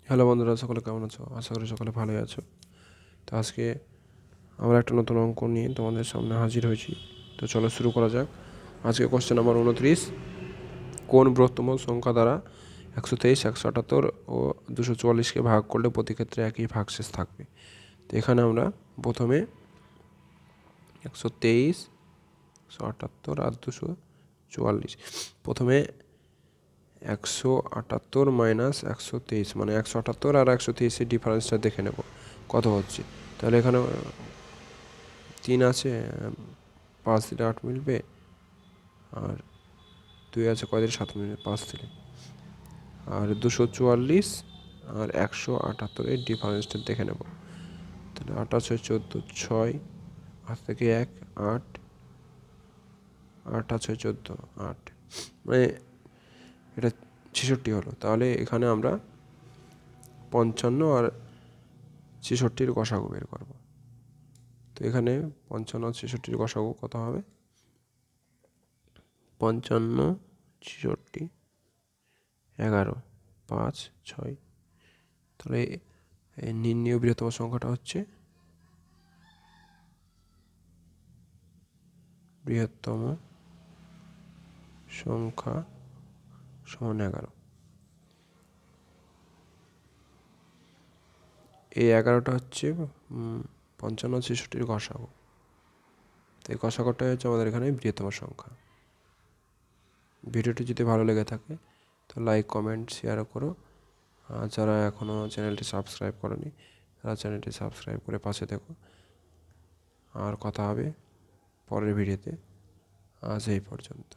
Hello বন্ধুরা, সকলে কেমন আছো? আশা করি সকলে ভালোই আছো। তো আজকে আমরা একটা নতুন অঙ্ক নিয়ে তোমাদের সামনে হাজির হয়েছি। তো চলো শুরু করা যাক। আজকে কোশ্চেন নাম্বার 29, কোন বৃহত্তম সংখ্যা দ্বারা 123, 178 ও 244কে ভাগ করলে প্রতি ক্ষেত্রে একই ভাগশেষ থাকবে? তো এখানে আমরা প্রথমে 123, 178 আর 244, প্রথমে 178 মাইনাস 123, মানে 178 আর 123-এর ডিফারেন্সটা দেখে নেব কত হচ্ছে। তাহলে এখানে 3 আছে, 5 দিলে 8 মিলবে, আর 2 আছে, কয় দিলে 7 মিলবে, 5 দিলে। আর 244 আর 178-এর ডিফারেন্সটা দেখে নেব। তাহলে 8 আছে 14, 6 হাত থেকে 1, 8, 8 আছে 14, 8, মানে এটা 66 হলো। তাহলে এখানে আমরা 55 আর 66-র গসাগু বের করব। তো এখানে 55 আর 66-র গসাগু কত হবে? 55, 66, 11, 5, 6। তাহলে নির্ণীয় বৃহত্তম সংখ্যাটা হচ্ছে বৃহত্তম সংখ্যা সমান 11। এই 11টা হচ্ছে 55, 66-র গসাগু। তো এই গসাগুটাই হচ্ছে আমাদের এখানে বৃহত্তম সংখ্যা। ভিডিওটি যদি ভালো লেগে থাকে তো লাইক, কমেন্ট, শেয়ার করো। আর যারা এখনও চ্যানেলটি সাবস্ক্রাইব করেনি তারা চ্যানেলটি সাবস্ক্রাইব করে পাশে থেকো। আর কথা হবে পরের ভিডিওতে। আজ এই পর্যন্ত।